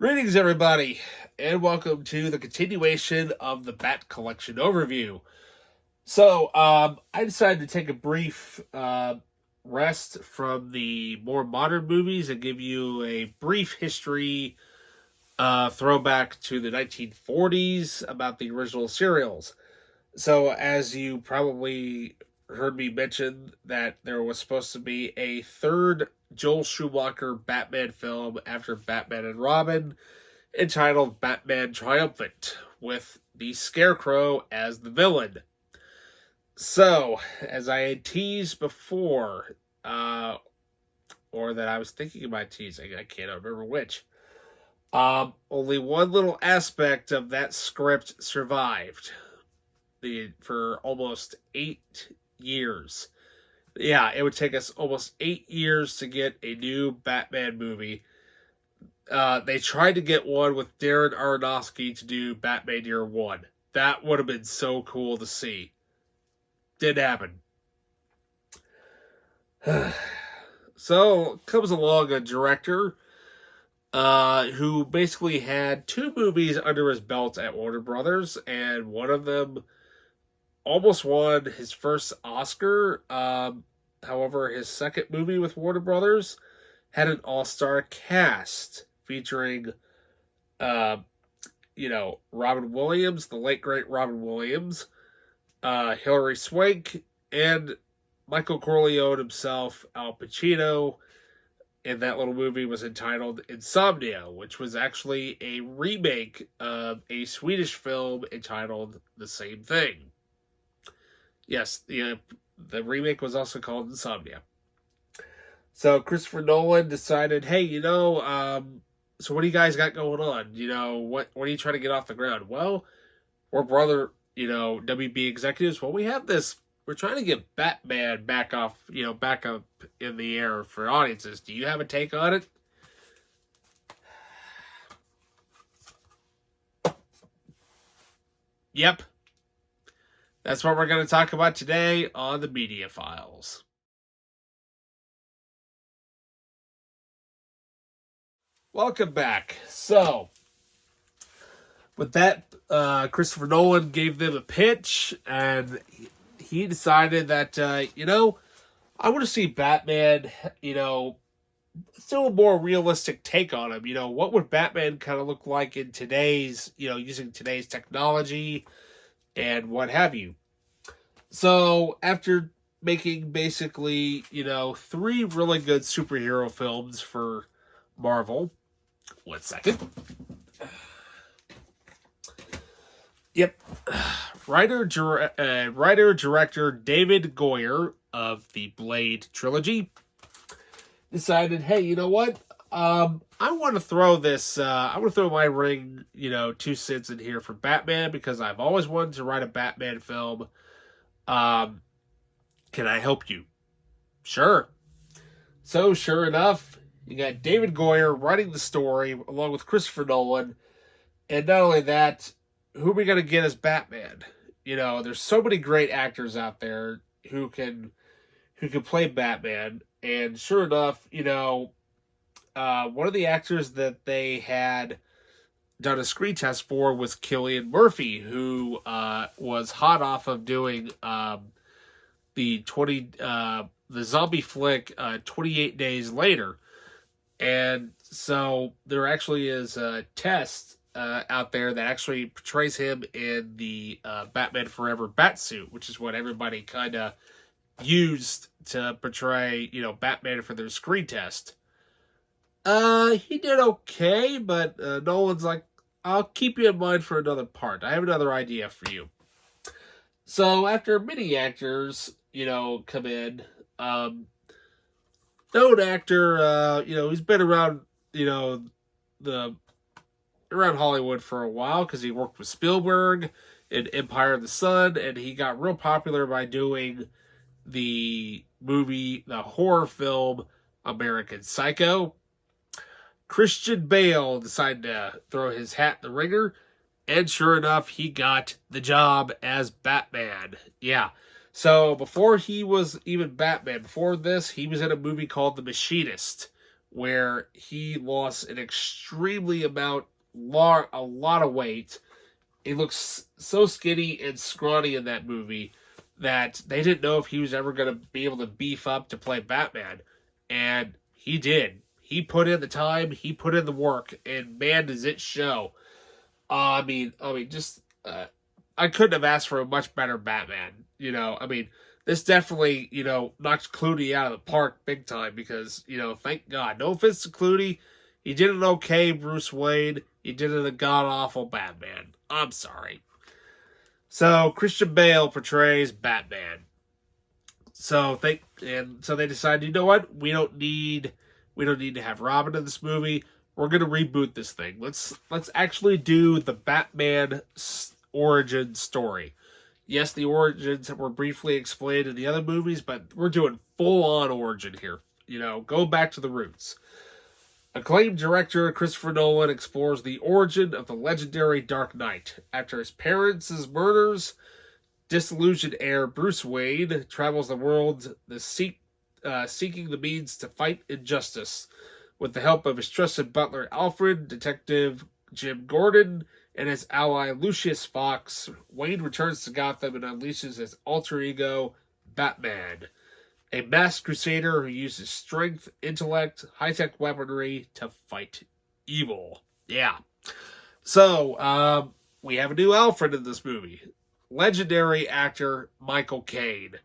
Greetings, everybody, and welcome to the continuation of the Bat Collection overview. So, I decided to take a brief rest from the more modern movies and give you a brief history throwback to the 1940s about the original serials. So, as you probably heard me mention, that there was supposed to be a third Joel Schumacher Batman film after Batman and Robin, entitled Batman Triumphant, with the Scarecrow as the villain. So, as I had teased before, or that I was thinking about teasing, I can't remember which, only one little aspect of that script survived for almost 8 years. Yeah, it would take us almost 8 years to get a new Batman movie. They tried to get one with Darren Aronofsky to do Batman Year One. That would have been so cool to see. Didn't happen. So, comes along a director who basically had 2 movies under his belt at Warner Brothers, and one of them almost won his first Oscar. However, his second movie with Warner Brothers had an all-star cast featuring, Robin Williams, the late great Robin Williams, Hilary Swank, and Michael Corleone himself, Al Pacino. And that little movie was entitled Insomnia, which was actually a remake of a Swedish film entitled the same thing. Yes, the remake was also called Insomnia. So Christopher Nolan decided, hey, so what do you guys got going on? What are you trying to get off the ground? Well, we're WB executives. Well, we have this. We're trying to get Batman back up in the air for audiences. Do you have a take on it? Yep. That's what we're going to talk about today on the Media Files. Welcome back. So, with that, Christopher Nolan gave them a pitch, and he decided that, I want to see Batman, still a more realistic take on him. What would Batman kind of look like in today's, using today's technology and what have you. So, after making basically, 3 really good superhero films for Marvel. 1 second. Yep. Writer-director David Goyer of the Blade trilogy decided, hey, you know what? I want to throw my ring, 2 cents in here for Batman, because I've always wanted to write a Batman film. Can I help you? Sure. So, sure enough, you got David Goyer writing the story along with Christopher Nolan. And not only that, who are we going to get as Batman? There's so many great actors out there who can play Batman. And sure enough, one of the actors that they had done a screen test for was Cillian Murphy, who was hot off of doing the zombie flick 28 Days Later. And so there actually is a test out there that actually portrays him in the Batman Forever batsuit, which is what everybody kind of used to portray, Batman for their screen test. He did okay, but Nolan's like, I'll keep you in mind for another part. I have another idea for you. So after many actors, come in, known actor, he's been around, around Hollywood for a while because he worked with Spielberg in Empire of the Sun, and he got real popular by doing the horror film American Psycho. Christian Bale decided to throw his hat in the ringer, and sure enough, he got the job as Batman. Yeah. So before he was even Batman, before this, he was in a movie called The Machinist where he lost an extremely a lot of weight. He looks so skinny and scrawny in that movie that they didn't know if he was ever going to be able to beef up to play Batman. And he did. He put in the time, he put in the work, and man, does it show. I couldn't have asked for a much better Batman. This definitely, knocked Clooney out of the park big time because, thank God. No offense to Clooney. He did an okay Bruce Wayne. He did a god-awful Batman. I'm sorry. So, Christian Bale portrays Batman. So they decided, you know what? We don't need to have Robin in this movie. We're gonna reboot this thing. Let's actually do the Batman origin story. Yes, the origins were briefly explained in the other movies, but we're doing full-on origin here. Go back to the roots. Acclaimed director Christopher Nolan explores the origin of the legendary Dark Knight. After his parents' murders, disillusioned heir Bruce Wayne travels the world seeking the means to fight injustice. With the help of his trusted butler Alfred, Detective Jim Gordon, and his ally Lucius Fox, Wayne returns to Gotham and unleashes his alter ego, Batman, a masked crusader who uses strength, intellect, high-tech weaponry to fight evil. Yeah. So, we have a new Alfred in this movie. Legendary actor Michael Caine.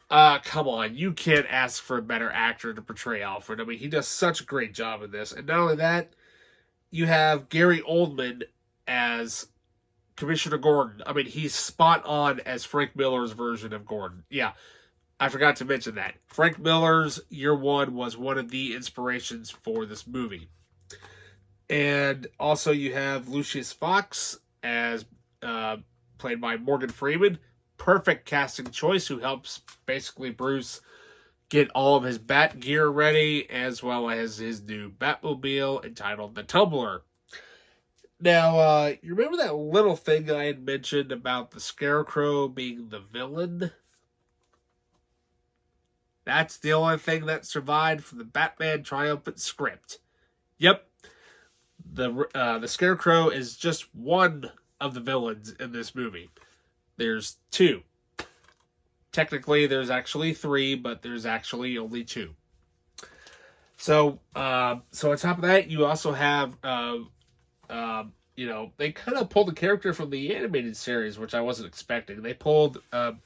Come on, you can't ask for a better actor to portray Alfred. He does such a great job in this. And not only that, you have Gary Oldman as Commissioner Gordon. He's spot on as Frank Miller's version of Gordon. Yeah, I forgot to mention that. Frank Miller's Year One was one of the inspirations for this movie. And also you have Lucius Fox as played by Morgan Freeman. Perfect casting choice, who helps basically Bruce get all of his Bat gear ready, as well as his new Batmobile entitled the Tumbler. Now, you remember that little thing I had mentioned about the Scarecrow being the villain? That's the only thing that survived from the Batman triumphant script. Yep. The Scarecrow is just one of the villains in this movie. There's two. Technically, there's actually three, but there's actually only two. So on top of that, you also have, they kind of pulled the character from the animated series, which I wasn't expecting. They pulled Ra's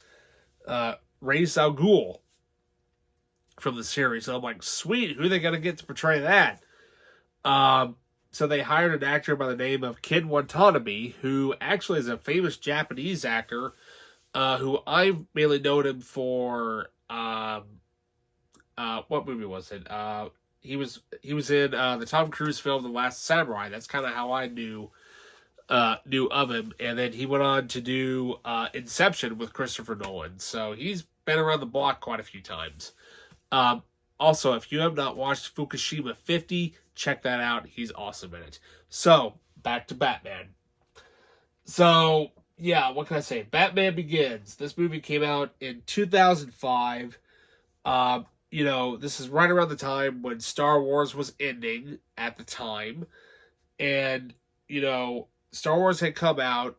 al Ghul from the series. So I'm like, sweet, who are they going to get to portray that? So they hired an actor by the name of Ken Watanabe, who actually is a famous Japanese actor, who I've mainly known him for, what movie was it? He was in the Tom Cruise film The Last Samurai. That's kind of how I knew of him. And then he went on to do Inception with Christopher Nolan. So he's been around the block quite a few times. Also, if you have not watched Fukushima 50, check that out. He's awesome in it. So, back to Batman. So, yeah, what can I say? Batman Begins. This movie came out in 2005. This is right around the time when Star Wars was ending at the time. And, Star Wars had come out.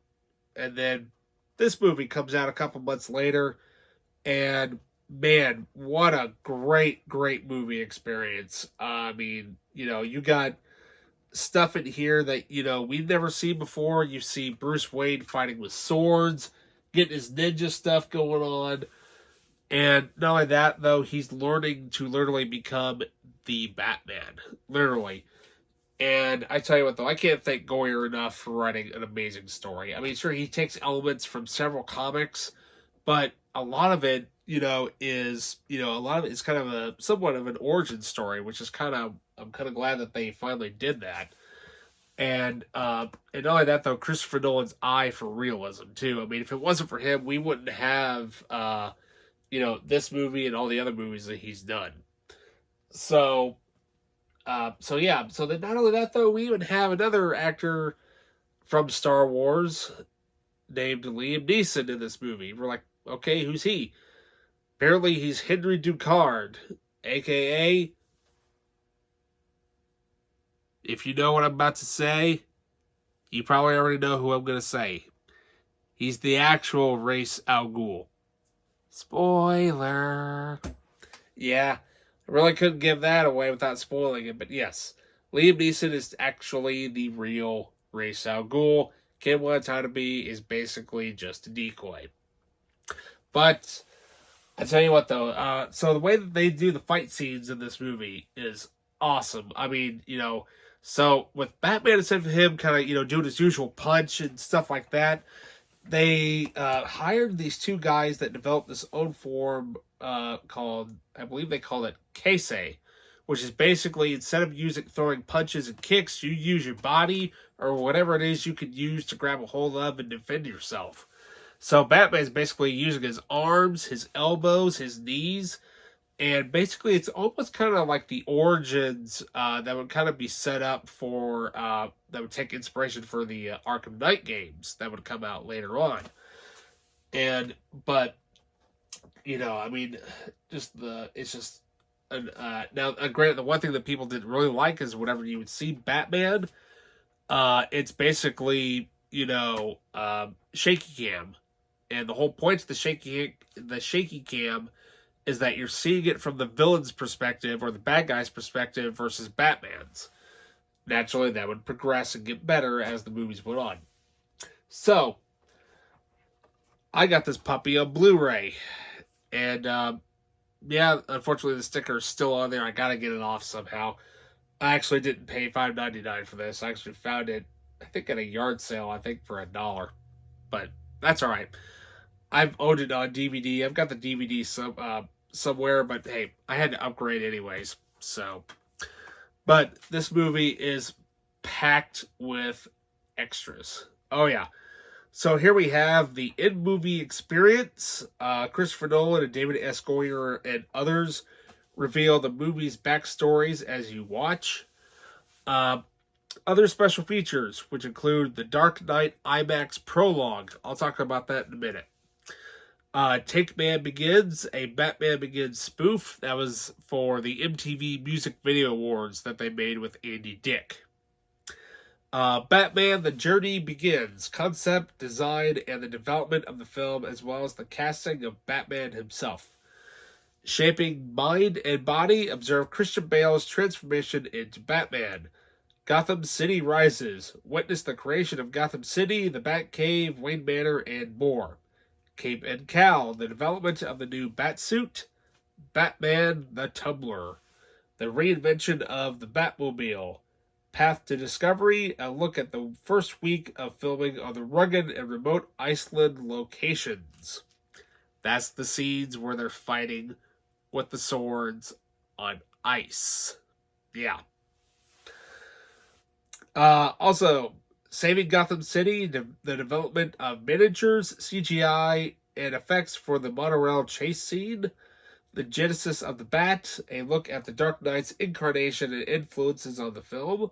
And then this movie comes out a couple months later. And man, what a great movie experience. You got stuff in here that, we've never seen before. You see Bruce Wayne fighting with swords, getting his ninja stuff going on. And not only that, though, he's learning to literally become the Batman. Literally. And I tell you what, though, I can't thank Goyer enough for writing an amazing story. Sure, he takes elements from several comics, but a lot of it, is kind of somewhat of an origin story, which is I'm kind of glad that they finally did that. And not only that, though, Christopher Nolan's eye for realism, too. If it wasn't for him, we wouldn't have, this movie and all the other movies that he's done. So then not only that, though, we even have another actor from Star Wars named Liam Neeson in this movie. We're like, okay, who's he? Apparently he's Henry Ducard, a.k.a. if you know what I'm about to say, you probably already know who I'm going to say. He's the actual Ra's al Ghul. Spoiler. Yeah, I really couldn't give that away without spoiling it, but yes, Liam Neeson is actually the real Ra's al Ghul. Ken Watanabe is basically just a decoy. But I tell you what, though, so the way that they do the fight scenes in this movie is awesome. I mean, so with Batman, instead of him kind of, doing his usual punch and stuff like that, they hired these two guys that developed this own form called, I believe they call it Kase, which is basically, instead of throwing punches and kicks, you use your body or whatever it is you could use to grab a hold of and defend yourself. So Batman's basically using his arms, his elbows, his knees, and basically it's almost kind of like the origins that would kind of be set up for, that would take inspiration for the Arkham Knight games that would come out later on. But, I mean, it's just, now, granted, the one thing that people didn't really like is whenever you would see Batman, it's basically, shaky cam. And the whole point of the shaky cam is that you're seeing it from the villain's perspective or the bad guy's perspective versus Batman's. Naturally, that would progress and get better as the movies went on. So, I got this puppy on Blu-ray. And, yeah, unfortunately the sticker is still on there. I gotta get it off somehow. I actually didn't pay $5.99 for this. I actually found it, I think, at a yard sale, for $1. But that's alright. I've owned it on DVD. I've got the DVD somewhere, but hey, I had to upgrade anyways. So, but this movie is packed with extras. Oh yeah. So here we have the in-movie experience. Christopher Nolan and David S. Goyer and others reveal the movie's backstories as you watch. Other special features, which include the Dark Knight IMAX prologue. I'll talk about that in a minute. Take Man Begins, a Batman Begins spoof that was for the MTV Music Video Awards that they made with Andy Dick. Batman The Journey Begins, concept, design, and the development of the film, as well as the casting of Batman himself. Shaping Mind and Body, observe Christian Bale's transformation into Batman. Gotham City Rises, witness the creation of Gotham City, the Batcave, Wayne Manor, and more. Cape and Cowl, the development of the new Batsuit. Batman the Tumbler, the reinvention of the Batmobile. Path to Discovery, a look at the first week of filming on the rugged and remote Iceland locations. That's the scenes where they're fighting with the swords on ice. Yeah. Also, Saving Gotham City, the development of miniatures, CGI, and effects for the monorail chase scene. The Genesis of the Bat, a look at the Dark Knight's incarnation and influences on the film.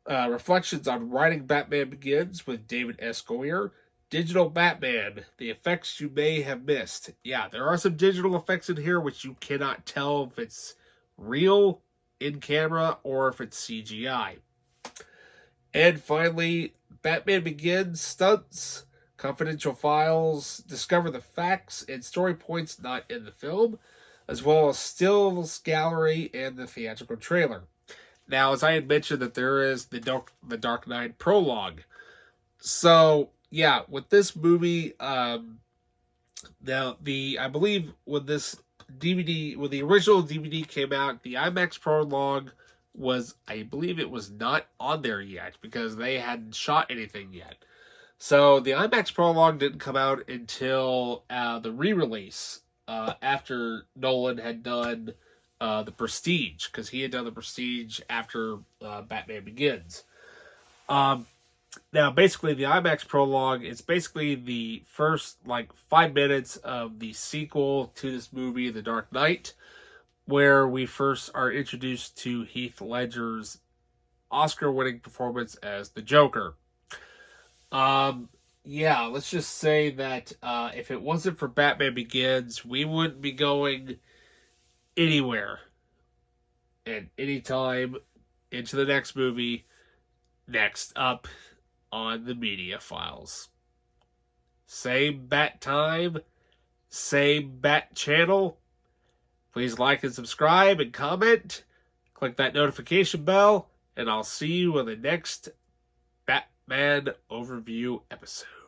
Reflections on writing Batman Begins with David S. Goyer. Digital Batman, the effects you may have missed. Yeah, there are some digital effects in here which you cannot tell if it's real in camera or if it's CGI. And finally, Batman Begins stunts, confidential files, discover the facts and story points not in the film, as well as stills gallery and the theatrical trailer. Now, as I had mentioned, that there is the Dark Knight prologue. So, yeah, with this movie, I believe when the original DVD came out, the IMAX prologue was, I believe it was not on there yet because they hadn't shot anything yet. So the IMAX prologue didn't come out until the re-release after Nolan had done The Prestige, because he had done The Prestige after Batman Begins. Now, basically, the IMAX prologue is basically the first 5 minutes of the sequel to this movie, The Dark Knight, where we first are introduced to Heath Ledger's Oscar-winning performance as the Joker. Yeah, let's just say that if it wasn't for Batman Begins, we wouldn't be going anywhere at any time into the next movie next up on the Media Files. Same bat time, same bat channel. Please like and subscribe and comment. Click that notification bell, and I'll see you in the next Batman overview episode.